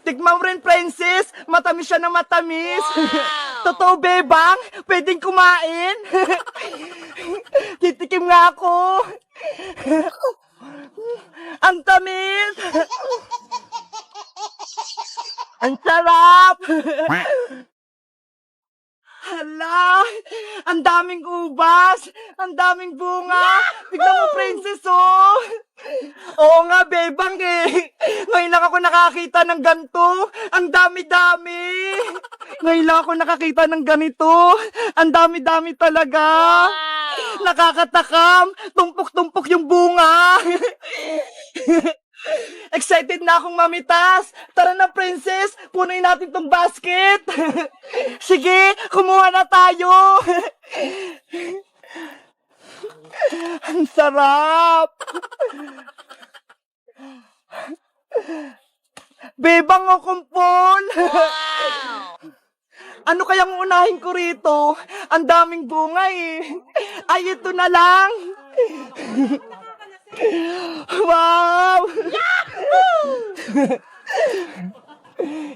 Tikman mo rin, princess. Matamis siya na matamis. Totoo, bebang? Pwedeng kumain? Titikim nga ako. Ang tamis. Ang sarap. Hala, ang daming ubas, ang daming bunga. Tignan mo, princess, oh. Oo nga, bebang eh. Ngayon lang ako nakakita ng ganito. Ang dami-dami. Ngayon lang ako nakakita ng ganito. Ang dami-dami talaga. Nakakatakam. Tumpok-tumpok yung bunga. Excited na akong mamitas. Tara na, princess. Punuin natin tong basket. Sige, kumuha na tayo. Ang sarap. Bebang o kumpol. Ano kayang unahin ko rito? Ang daming bunga eh. Ay, ito na lang. Wow!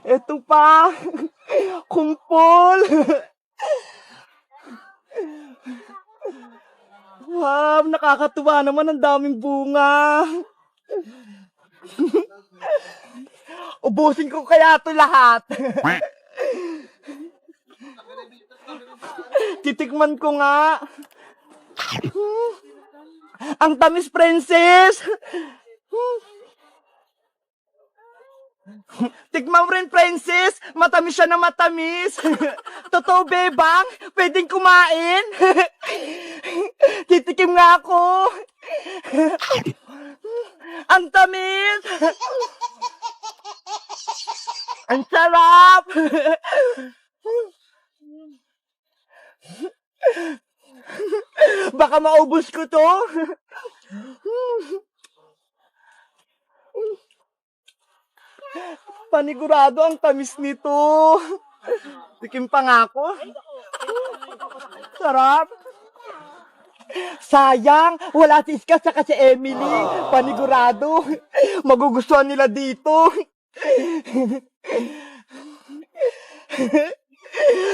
Ito pa. Kumpol. Wow, nakakatuwa naman, ang daming bunga. Ubusin ko kaya ito lahat. Titikman ko nga. Ang tamis, princess. Tikman mo rin, princess. Matamis siya na matamis. Totoo, bebang? Pwedeng kumain? Titikim nga ako. Ang tamis. Ang sarap. Baka maubos ko to. Panigurado ang tamis nito. Tikim pa nga ako. Sarap. Sayang, wala si Iska saka si Emily. Panigurado. Magugustuhan nila dito.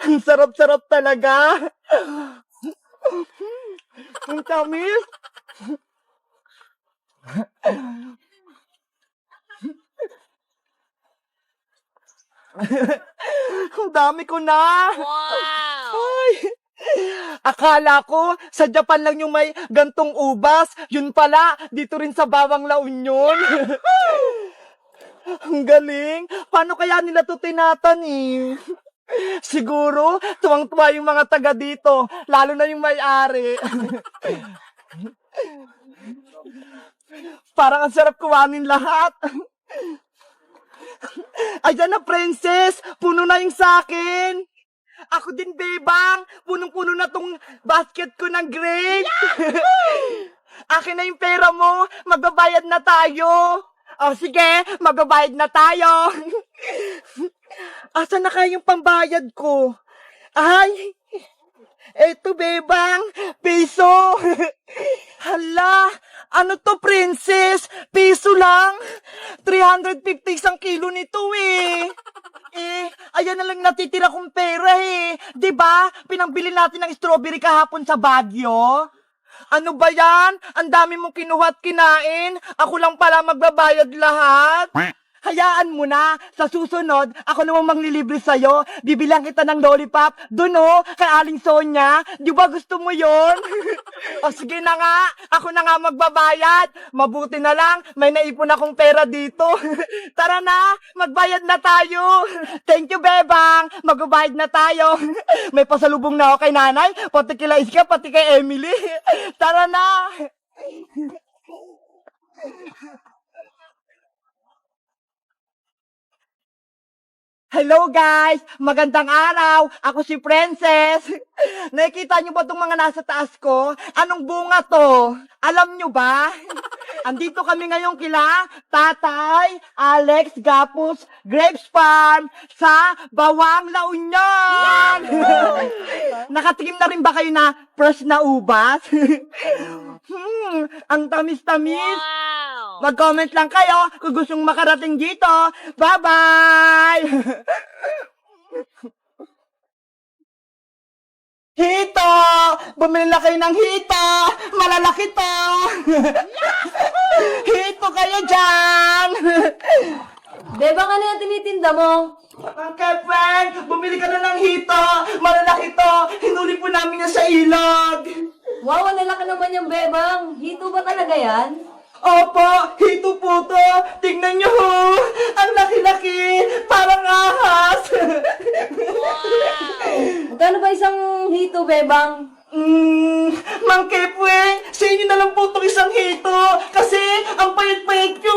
Ang sarap-sarap talaga. Ang tamis. Ang dami ko na. Wow! Ay. Akala ko sa Japan lang yung may gantong ubas. Yun pala, dito rin sa Bawang La Union. Ang galing. Paano kaya nila to tinatanim? Siguro, tuwang-tuwa yung mga taga dito. Lalo na yung may-ari. Parang ang sarap kuwanin lahat. Ayan na, princess. Puno na yung sakin. Ako din, bebang. Punong-puno na tong basket ko ng grapes. Akin na yung pera mo. Magbabayad na tayo. O sige, magbabayad na tayo. Asa na kaya yung pambayad ko? Ay, eto, bebang. Piso. Hala, ano to, princess? Piso lang? 350 isang kilo nito eh. Ayan na lang natitira kong pera eh. 'Di ba? Pinambili natin ng strawberry kahapon sa Baguio. Ano ba yan? Ang dami mong kinuha at kinain. Ako lang pala magbabayad lahat. Hayaan mo na. Sa susunod, ako namang manglilibre sa'yo. Bibilang kita ng lollipop. Doon o, kay Aling Sonia. Di ba gusto mo yon? O sige na nga. Ako na nga magbabayad. Mabuti na lang. May naipon akong pera dito. Tara na. Magbayad na tayo. Thank you, bebang. Magbabayad na tayo. May pasalubong na ako kay nanay. Pati kila Iska, pati kay Emily. Tara na. Hello guys! Magandang araw! Ako si Princess! Nakikita niyo ba itong mga nasa taas ko? Anong bunga to? Alam niyo ba? Andito kami ngayon kila Tatay Alex Gapus Grapes Farm sa Bawang La Union! Nakatikim na rin ba kayo na fresh na ubas? Ang tamis-tamis! Wow! Mag-comment lang kayo kung gustong makarating dito. Bye-bye! Hito! Bumili na kayo ng hito! Malalaki to! Hito kayo dyan! Bebang, ano yung tinitinda mo? Ang Frank, bumili ka na ng hito! Malalaki to! Hinuli po namin yan sa ilog! Wow, ang lalaki naman yung bebang. Hito ba talaga yan? Opo, hito po to! Tingnan nyo ho! Ang laki-laki! Parang ahas! Magkano ba isang hito, bebang? Mang Kepweng, sa inyo na lang po itong isang hito. Kasi, ang payat-payat nyo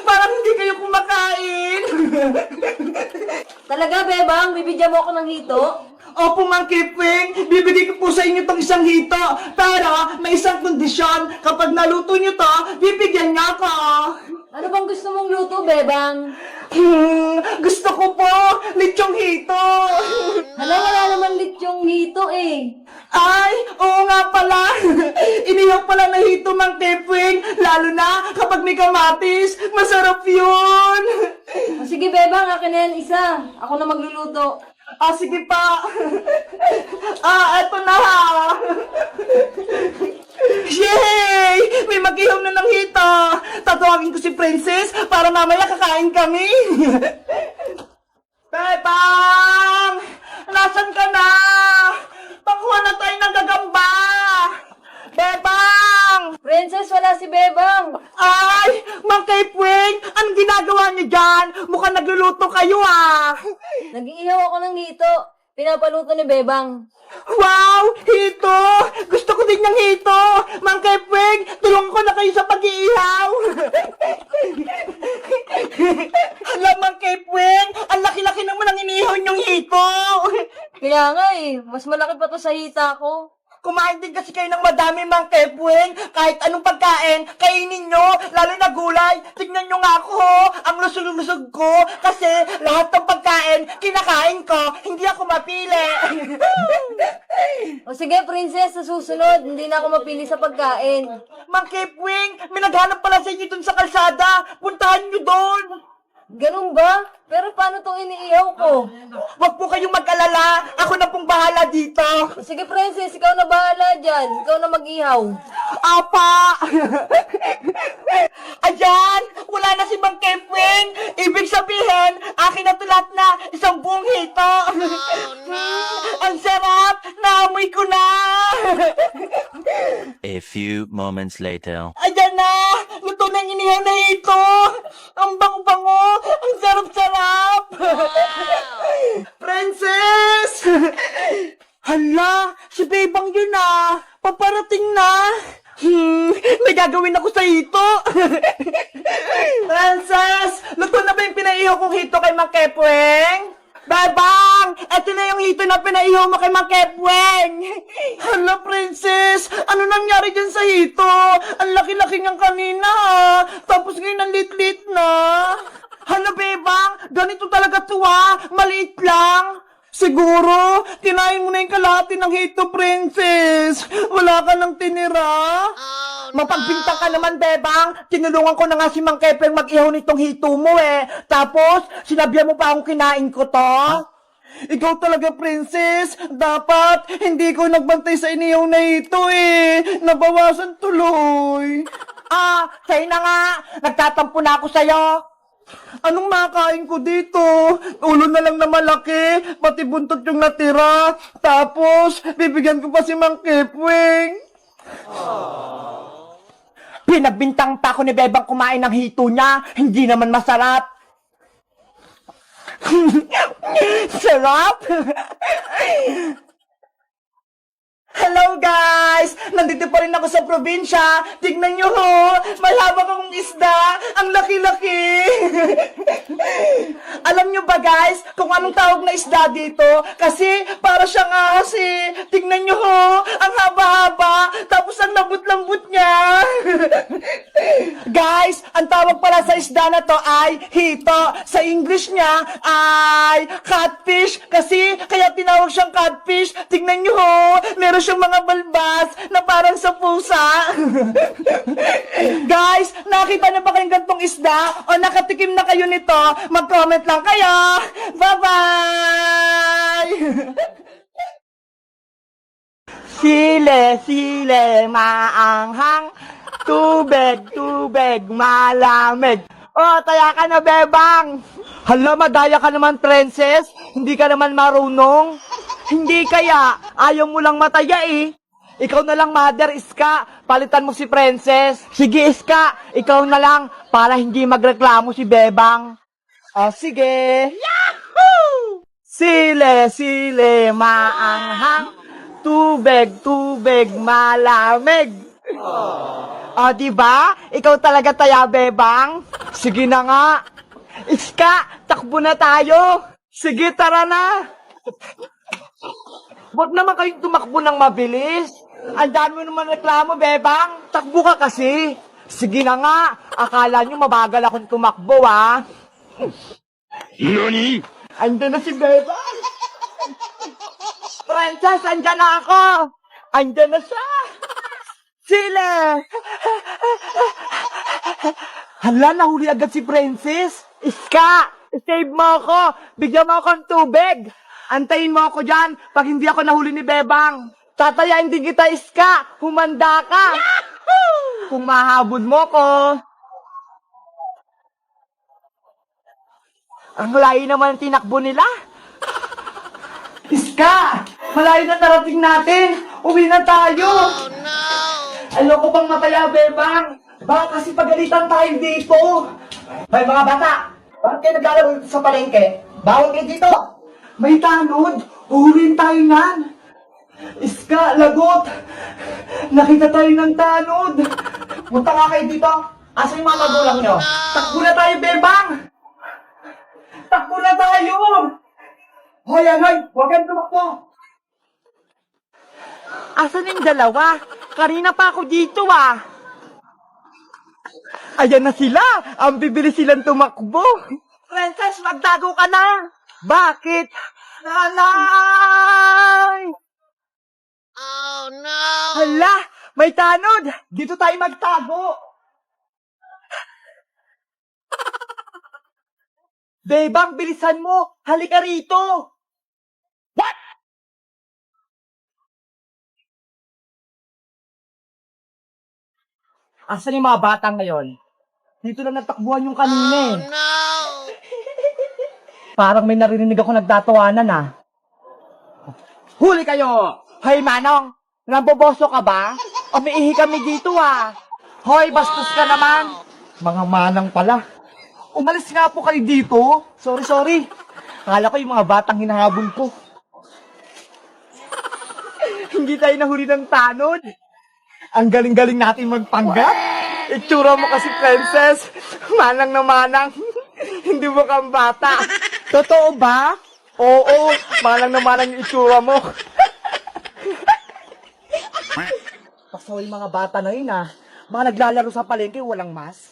parang hindi kayo kumakain. Talaga, bebang? Bibigyan mo ako ng hito? Opo, Mang Kepweng, bibigay ko po sa inyo itong isang hito. Pero, may isang kondisyon. Kapag naluto nyo to, bibigyan niya ako. Ano bang gusto mong luto, bebang? Gusto ko po, lechong hito. Hala, wala naman lechong hito eh. Ay, oo nga pala. Inihaw pala na hito, Mang Kepweng. Lalo na kapag may kamatis. Masarap yun. O sige, bebang, akin na yan isa. Ako na magluluto. Sige pa. Eto na. Yay! May mag-ihaw na ng hito. Tatawagin ko si Princess para mamaya kakain kami. Bebang! Nasaan ka na? Pakuha na tayo ng gagamba. Bebang! Princess, wala si bebang. Ay! Mang Kepweng! Anong ginagawa niyo dyan? Mukhang nagluluto kayo Nag-iihaw ako ng hito. Pinapaluto ni bebang. Wow! Hito! Gusto ko din yung hito! Mang Kepweng, tulungan ko na kayo sa pag-iihaw! Hala, Mang Kepweng, ang laki-laki naman ang inihaw niyong hito! Kaya nga eh, mas malaki pa to sa hita ko. Kumain din kasi kayo ng madami, Mang Kepweng. Kahit anong pagkain, kainin nyo, lalo na gulay. Tignan nyo nga ako, ang lusog-lusog ko. Kasi lahat ng pagkain, kinakain ko, hindi ako mapili. O sige, princess, sa susunod, hindi na ako mapili sa pagkain. Mang Kepweng, may naghanap pala sa inyo dun sa kalsada. Puntahan nyo doon. Ganun ba? Pero paano itong iniihaw ko? Huwag po kayong mag-alala. Ako na pong bahala dito. Sige, princess, ikaw na bahala dyan. Ikaw na mag-ihaw. Apa! Ayan! Wala na si Mang Kepweng. Ibig sabihin, akin na ito lahat na isang buong hito. Ang sarap! Naamoy ko na! A few moments later. Ayan na! Luto na yung inihaw na hito! Ang bango-bango! Ang sarap-sarap! Princess! Hala! Si Bebang yun Paparating na! May gagawin ako sa hito! Princess! Luto na ba yung pinaihaw kong hito kay Mang Kepweng? Bebang! Ito na yung hito na pinaihaw mo kay Mang Kepweng! Hala, Princess! Ano nangyari dyan sa hito? Ang laki-laki niyang kanina Tapos ngayon ang lit-lit na! Hala, Bebang! Ganito talaga to Maliit lang! Siguro, kinain mo na yung kalahati ng hito, Princess. Wala ka nang tinira. Mapagbintang ka naman, Bebang. Tinulungan ko na nga si Mang Kepweng mag-ihaw nitong hito mo Tapos, sinabihan mo pa akong kinain ko to. Ikaw talaga, Princess. Dapat, hindi ko nagbantay sa inihaw na hito Nabawasan tuloy. Sa'yo na nga. Nagtatampo na ako sa'yo. Anong makain ko dito? Ulo na lang na malaki, pati buntot yung natira. Tapos, bibigyan ko pa si Mang Kepweng. Pinagbintang pa ako ni Bebang kumain ng hito niya. Hindi naman masarap. Sarap! Hello guys! Nandito pa rin ako sa probinsya. Tignan nyo may hawak akong isda. Ang laki-laki. Alam nyo ba guys, kung anong tawag na isda dito? Kasi para siyang ahas Tignan nyo ang haba-haba. Tapos ang lambot-lambot niya. Guys, ang tawag pala sa isda na to ay hito. Sa English niya ay catfish. Kasi kaya tinawag siyang catfish. Tingnan nyo ho, meron siyang mga balbas na parang sa pusa. Guys, nakita na ba kayong gantong isda? O nakatikim na kayo nito? Mag-comment lang kayo. Bye-bye! Sile, sile, maanghang. Tubig, tubig, malamig. Oh, taya ka na, bebang. Hala, madaya ka naman, princess. Hindi ka naman marunong. Hindi kaya, ayaw mo lang mataya eh. Ikaw na lang, mother, Iska. Palitan mo si princess. Sige, Iska. Ikaw na lang, para hindi magreklamo si bebang. Oh, sige. Yahoo! Sile, sile, maanghang. Tubig, tubig, malamig. O, diba? Ikaw talaga taya, bebang. Sige na nga. Iska, takbo na tayo. Sige, tara na. Huwag naman kayong tumakbo ng mabilis. Ang dami mo naman reklamo, bebang. Takbo ka kasi. Sige na nga. Akala nyo mabagal akong tumakbo, ha? NANI? Andun na si bebang. Princess, andyan na ako. Andyan na siya. Sila! Hala, nahuli agad si Princess. Iska, save mo ako. Bigyan mo ako ng tubig. Antayin mo ako dyan pag hindi ako nahuli ni Bebang. Tatayain din kita, Iska. Humanda ka. Yahoo! Kung mahabol mo ko. Ang layo naman ang tinakbo nila. Iska! Malayo na narating natin. Uwi na tayo. Oh, no! Ayoko pang mataya, bebang. Baka kasi pagalitan tayo dito. May mga bata, bakit kayo naglalaro dito sa palengke? Bawal kayo dito. May tanod. Uhulihin tayo nan. Iska, lagot. Nakita tayo ng tanod. Punta nga kayo dito. Asa yung mga magulang nyo? Takbo na tayo, bebang. Takbo na tayo. Hoy, hoy, huwag kayong tumakbo. Asan yung dalawa? Kanina pa ako dito, ah. Ayan na sila. Ang bibilis silang tumakbo. Princess, magtago ka na. Bakit? Nanay! Oh no! Hala, may tanod. Dito tayo magtago. Bebang, bilisan mo. Halika rito. What? Asan yung mga bata ngayon? Dito lang natakbuhan yung kanina eh. No! Parang may narinig ako nagtatawanan ah. Huli kayo! Hoy Manong! Namboboso ka ba? Umiihi kami dito ah. Hoy, bastos ka naman. Mga manang pala. Umalis nga po kayo dito. Sorry. Akala ko yung mga batang hinahabol ko. Hindi tayo nahuli ng tanod. Ang galing-galing natin magpanggap. Itsura mo kasi, princess. Manang na manang. Hindi mo kang bata. Totoo ba? Oo, manang na manang yung itsura mo. Pasaw yung mga bata na yun ah. Mga naglalaro sa palengke, walang mas.